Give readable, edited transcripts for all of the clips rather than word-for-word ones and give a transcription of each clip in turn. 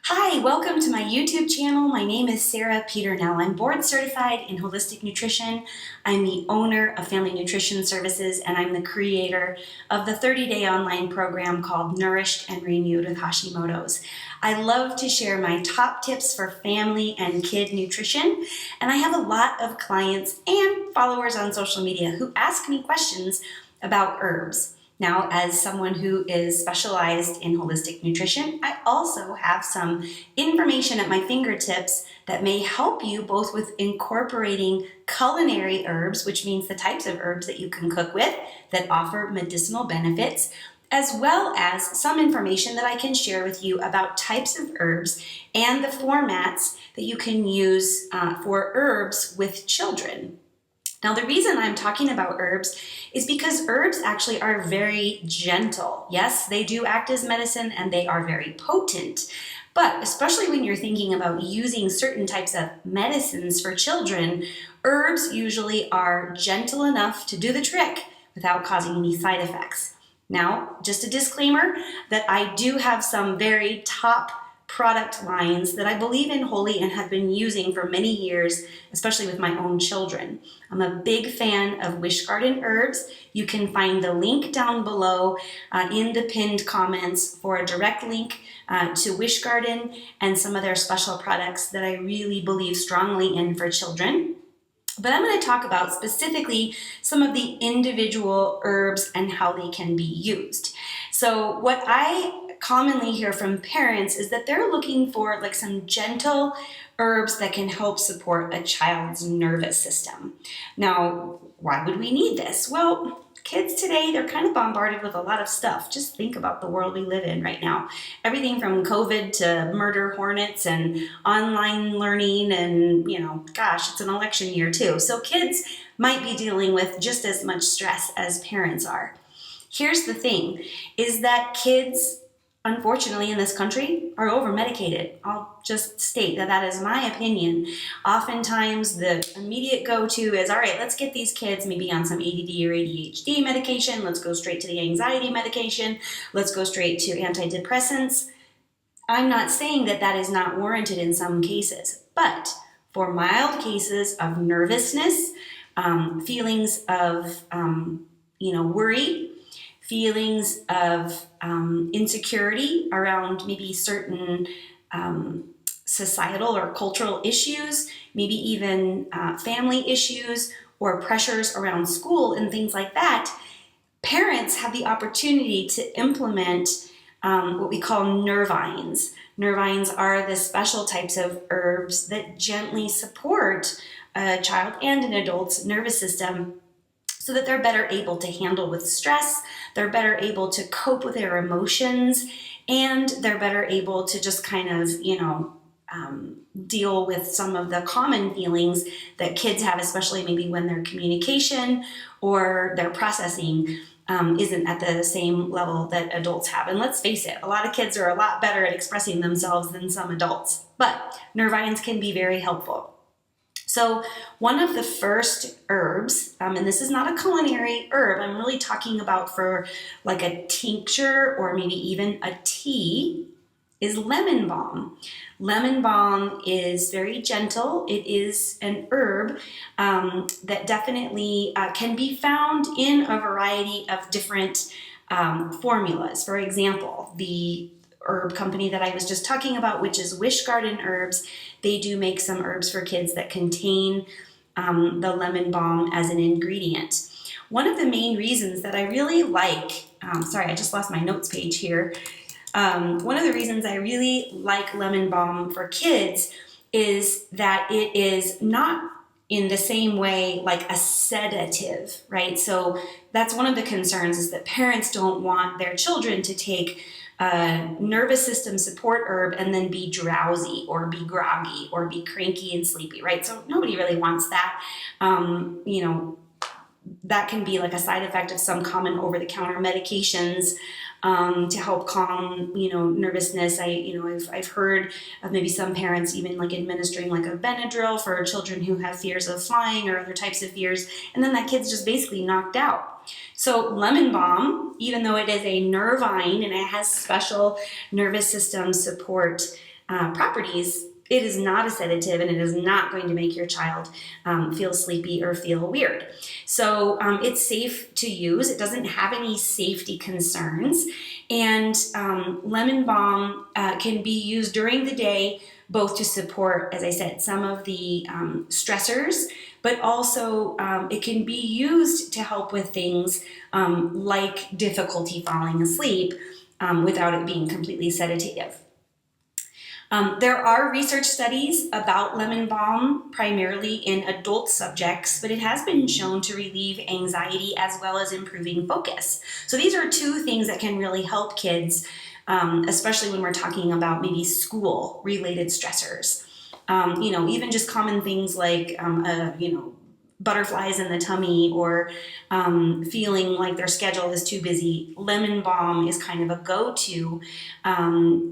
Hi, welcome to my YouTube channel. My name is Sara Peternell. I'm board certified in holistic nutrition. I'm the owner of Family Nutrition Services, and I'm the creator of the 30-day online program called Nourished and Renewed with Hashimoto's. I love to share my top tips for family and kid nutrition, and I have a lot of clients and followers on social media who ask me questions about herbs. Now, as someone who is specialized in holistic nutrition, I also have some information at my fingertips that may help you both with incorporating culinary herbs, which means the types of herbs that you can cook with that offer medicinal benefits, as well as some information that I can share with you about types of herbs and the formats that you can use for herbs with children. Now, the reason I'm talking about herbs is because herbs actually are very gentle. Yes, they do act as medicine and they are very potent. But especially when you're thinking about using certain types of medicines for children, herbs usually are gentle enough to do the trick without causing any side effects. Now, just a disclaimer that I do have some very top product lines that I believe in wholly and have been using for many years, especially with my own children. I'm a big fan of Wish Garden herbs. You can find the link down below in the pinned comments for a direct link to Wish Garden and some of their special products that I really believe strongly in for children. But I'm going to talk about specifically some of the individual herbs and how they can be used. So what I commonly hear from parents is that they're looking for like some gentle herbs that can help support a child's nervous system. Now, why would we need this? Well, kids today, they're kind of bombarded with a lot of stuff. Just think about the world we live in right now. Everything from COVID to murder hornets and online learning and, gosh, it's an election year too. So kids might be dealing with just as much stress as parents are. Here's the thing, is that kids, unfortunately, in this country, are over-medicated. I'll just state that is my opinion. Oftentimes, the immediate go-to is, all right, let's get these kids maybe on some ADD or ADHD medication. Let's go straight to the anxiety medication. Let's go straight to antidepressants. I'm not saying that is not warranted in some cases, but for mild cases of nervousness, feelings of, worry, feelings of insecurity around maybe certain societal or cultural issues, maybe even family issues or pressures around school and things like that, parents have the opportunity to implement what we call nervines. Nervines are the special types of herbs that gently support a child and an adult's nervous system so that they're better able to handle with stress, they're better able to cope with their emotions, and they're better able to just kind of, deal with some of the common feelings that kids have, especially maybe when their communication or their processing isn't at the same level that adults have. And let's face it, a lot of kids are a lot better at expressing themselves than some adults, but nervines can be very helpful. So one of the first herbs, and this is not a culinary herb, I'm really talking about for like a tincture or maybe even a tea, is lemon balm. Lemon balm is very gentle. It is an herb that definitely can be found in a variety of different formulas. For example, the herb company that I was just talking about, which is Wish Garden Herbs, they do make some herbs for kids that contain the lemon balm as an ingredient. One of the main reasons that I really like, sorry, I just lost my notes page here. One of the reasons I really like lemon balm for kids is that it is not in the same way like a sedative, right? So that's one of the concerns, is that parents don't want their children to take a nervous system support herb and then be drowsy or be groggy or be cranky and sleepy, right? So nobody really wants that. That can be like a side effect of some common over-the-counter medications to help calm, nervousness. I've heard of maybe some parents even like administering like a Benadryl for children who have fears of flying or other types of fears, and then that kid's just basically knocked out. So lemon balm, even though it is a nervine and it has special nervous system support properties, it is not a sedative, and it is not going to make your child feel sleepy or feel weird. So it's safe to use. It doesn't have any safety concerns. And lemon balm can be used during the day, both to support, as I said, some of the stressors, but also it can be used to help with things like difficulty falling asleep without it being completely sedative. There are research studies about lemon balm, primarily in adult subjects, but it has been shown to relieve anxiety as well as improving focus. So these are two things that can really help kids, especially when we're talking about maybe school-related stressors. Even just common things like, butterflies in the tummy or feeling like their schedule is too busy. Lemon balm is kind of a go-to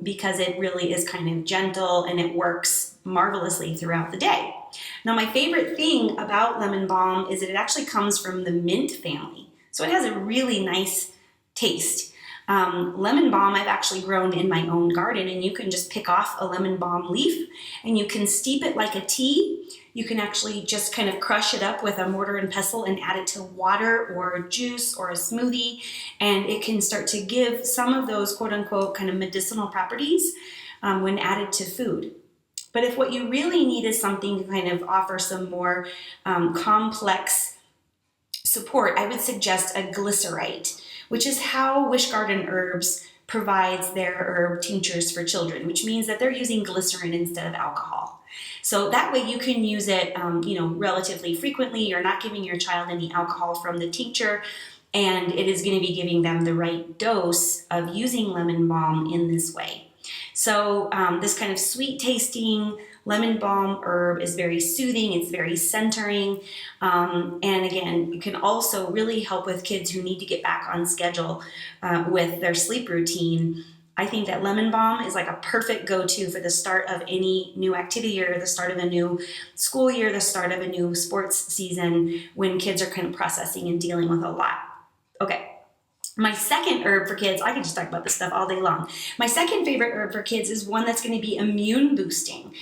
because it really is kind of gentle and it works marvelously throughout the day. Now, my favorite thing about lemon balm is that it actually comes from the mint family. So it has a really nice taste. Lemon balm I've actually grown in my own garden, and you can just pick off a lemon balm leaf and you can steep it like a tea. You can actually just kind of crush it up with a mortar and pestle and add it to water or juice or a smoothie, and it can start to give some of those quote unquote kind of medicinal properties when added to food. But if what you really need is something to kind of offer some more complex support, I would suggest a glycerite, which is how Wish Garden Herbs provides their herb tinctures for children, which means that they're using glycerin instead of alcohol. So that way you can use it, relatively frequently. You're not giving your child any alcohol from the tincture, and it is going to be giving them the right dose of using lemon balm in this way. So this kind of sweet tasting lemon balm herb is very soothing. It's very centering. And again, it can also really help with kids who need to get back on schedule with their sleep routine. I think that lemon balm is like a perfect go-to for the start of any new activity or the start of a new school year, the start of a new sports season when kids are kind of processing and dealing with a lot. Okay. My second herb for kids, I could just talk about this stuff all day long. My second favorite herb for kids is one that's going to be immune boosting.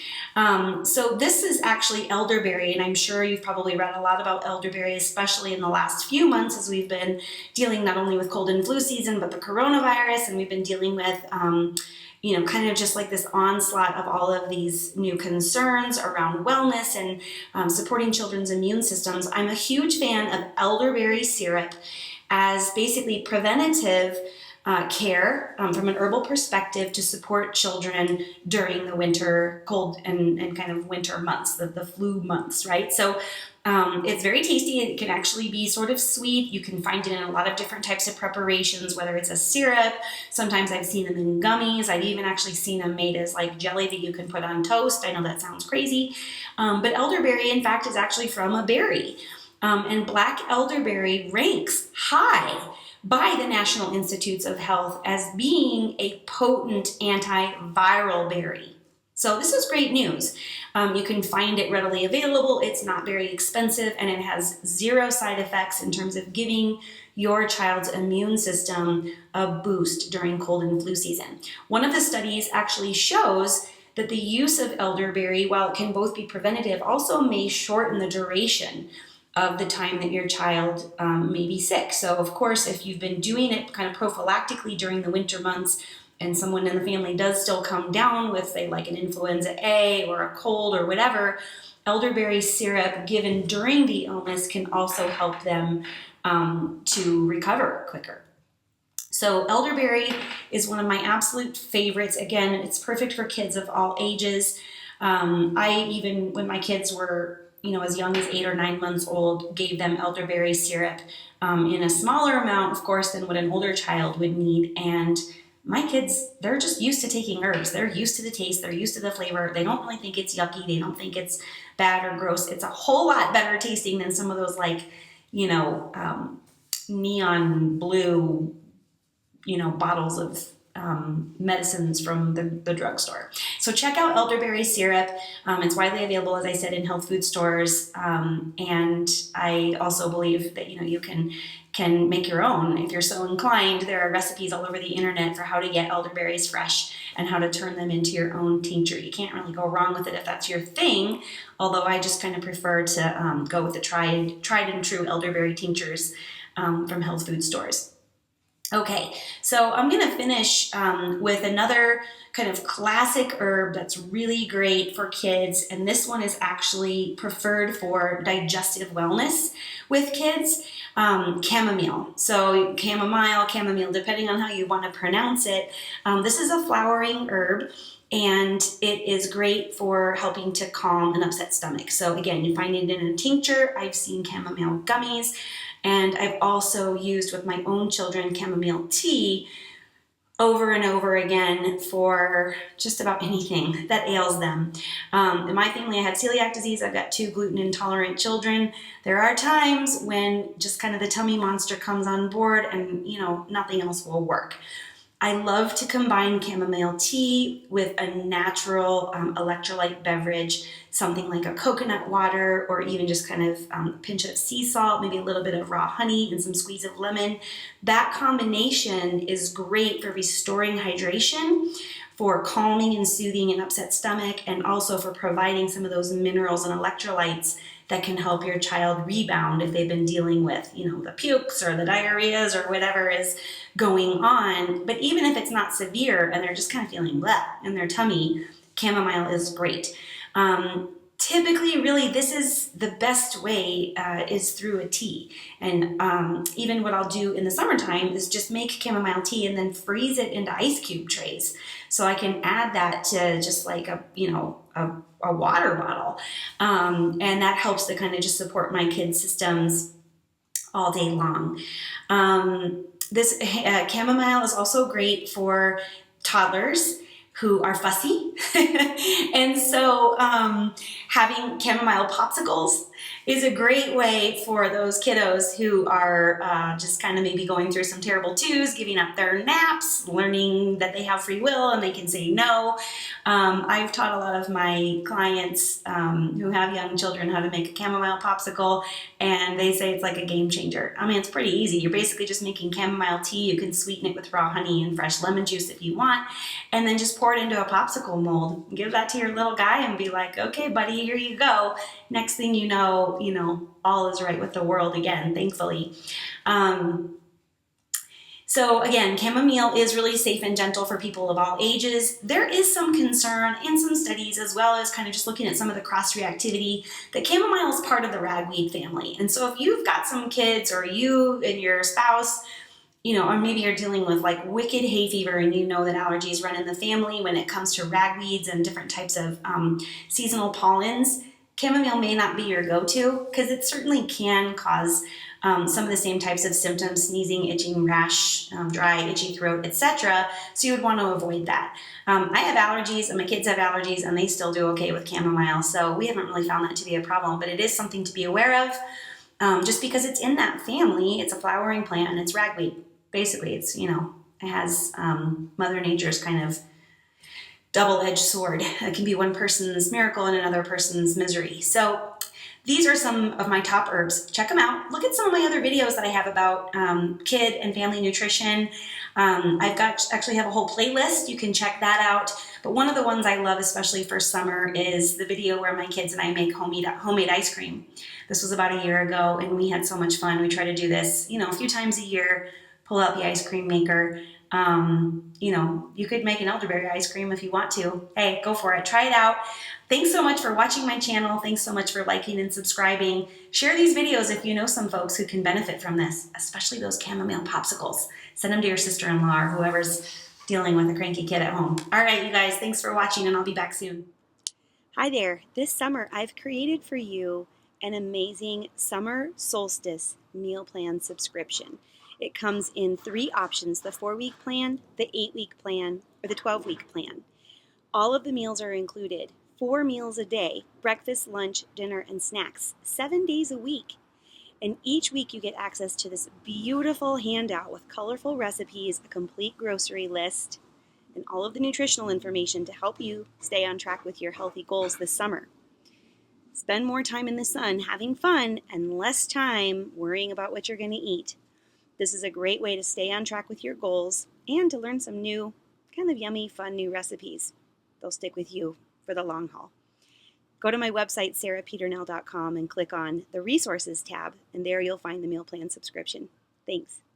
So this is actually elderberry, and I'm sure you've probably read a lot about elderberry, especially in the last few months as we've been dealing not only with cold and flu season, but the coronavirus, and we've been dealing with kind of just like this onslaught of all of these new concerns around wellness and supporting children's immune systems. I'm a huge fan of elderberry syrup as basically preventative care from an herbal perspective to support children during the winter cold and kind of winter months, the flu months, right? So it's very tasty. It can actually be sort of sweet. You can find it in a lot of different types of preparations, whether it's a syrup. Sometimes I've seen them in gummies. I've even actually seen them made as like jelly that you can put on toast. I know that sounds crazy. But elderberry, in fact, is actually from a berry. And black elderberry ranks high by the National Institutes of Health as being a potent antiviral berry. So this is great news. You can find it readily available. It's not very expensive, and it has zero side effects in terms of giving your child's immune system a boost during cold and flu season. One of the studies actually shows that the use of elderberry, while it can both be preventative, also may shorten the duration of the time that your child may be sick. So of course, if you've been doing it kind of prophylactically during the winter months and someone in the family does still come down with, say, like an influenza A or a cold or whatever, elderberry syrup given during the illness can also help them to recover quicker. So elderberry is one of my absolute favorites. Again, it's perfect for kids of all ages. I even, when my kids were as young as 8 or 9 months old, gave them elderberry syrup in a smaller amount, of course, than what an older child would need. And my kids, they're just used to taking herbs. They're used to the taste. They're used to the flavor. They don't really think it's yucky. They don't think it's bad or gross. It's a whole lot better tasting than some of those neon blue bottles of medicines from the drugstore. So check out elderberry syrup. It's widely available, as I said, in health food stores. And I also believe that, you can make your own if you're so inclined. There are recipes all over the internet for how to get elderberries fresh and how to turn them into your own tincture. You can't really go wrong with it if that's your thing, although I just kind of prefer to go with the tried and true elderberry tinctures from health food stores. Okay, so I'm going to finish with another kind of classic herb that's really great for kids, and this one is actually preferred for digestive wellness with kids, chamomile. So chamomile, depending on how you want to pronounce it. This is a flowering herb, and it is great for helping to calm an upset stomach. So again, you find it in a tincture. I've seen chamomile gummies. And I've also used with my own children chamomile tea over and over again for just about anything that ails them. In my family, I have celiac disease. I've got 2 gluten intolerant children. There are times when just kind of the tummy monster comes on board and, nothing else will work. I love to combine chamomile tea with a natural electrolyte beverage, something like a coconut water, or even just kind of a pinch of sea salt, maybe a little bit of raw honey and some squeeze of lemon. That combination is great for restoring hydration, for calming and soothing an upset stomach, and also for providing some of those minerals and electrolytes that can help your child rebound if they've been dealing with, the pukes or the diarrheas or whatever is going on. But even if it's not severe and they're just kind of feeling bleh in their tummy, chamomile is great. Typically, really, this is the best way is through a tea. And even what I'll do in the summertime is just make chamomile tea and then freeze it into ice cube trays. So I can add that to just like a water bottle. And that helps to kind of just support my kids' systems all day long. This chamomile is also great for toddlers who are fussy. And so having chamomile popsicles is a great way for those kiddos who are just kind of maybe going through some terrible twos, giving up their naps, learning that they have free will and they can say no. I've taught a lot of my clients who have young children how to make a chamomile popsicle, and they say it's like a game changer. I mean, it's pretty easy. You're basically just making chamomile tea. You can sweeten it with raw honey and fresh lemon juice if you want, and then just pour it into a popsicle mold. Give that to your little guy and be like, okay, buddy, here you go. Next thing you know, all is right with the world again, thankfully. So again, chamomile is really safe and gentle for people of all ages. There is some concern in some studies, as well as kind of just looking at some of the cross-reactivity, that chamomile is part of the ragweed family. And so if you've got some kids, or you and your spouse, or maybe you're dealing with like wicked hay fever and you know that allergies run in the family when it comes to ragweeds and different types of seasonal pollens, chamomile may not be your go-to, because it certainly can cause some of the same types of symptoms: sneezing, itching, rash, dry, itchy throat, etc. So you would want to avoid that. I have allergies, and my kids have allergies, and they still do okay with chamomile. So we haven't really found that to be a problem, but it is something to be aware of. Just because it's in that family, it's a flowering plant and it's ragweed. Basically, it's, it has Mother Nature's kind of double-edged sword. It can be one person's miracle and another person's misery. So these are some of my top herbs. Check them out. Look at some of my other videos that I have about kid and family nutrition. Actually have a whole playlist. You can check that out. But one of the ones I love, especially for summer, is the video where my kids and I make homemade ice cream. This was about a year ago, and we had so much fun. We try to do this, a few times a year. Pull out the ice cream maker. You could make an elderberry ice cream if you want to. Hey, go for it. Try it out. Thanks so much for watching my channel. Thanks so much for liking and subscribing. Share these videos if you know some folks who can benefit from this, especially those chamomile popsicles. Send them to your sister-in-law or whoever's dealing with a cranky kid at home. All right, you guys, thanks for watching, and I'll be back soon. Hi there. This summer, I've created for you an amazing summer solstice meal plan subscription. It comes in 3 options: the 4-week plan, the 8-week plan, or the 12-week plan. All of the meals are included. 4 meals a day: breakfast, lunch, dinner, and snacks, 7 days a week. And each week you get access to this beautiful handout with colorful recipes, a complete grocery list, and all of the nutritional information to help you stay on track with your healthy goals this summer. Spend more time in the sun having fun and less time worrying about what you're going to eat. This is a great way to stay on track with your goals and to learn some new, kind of yummy, fun new recipes. They'll stick with you for the long haul. Go to my website, sarapeternell.com, and click on the Resources tab, and there you'll find the meal plan subscription. Thanks.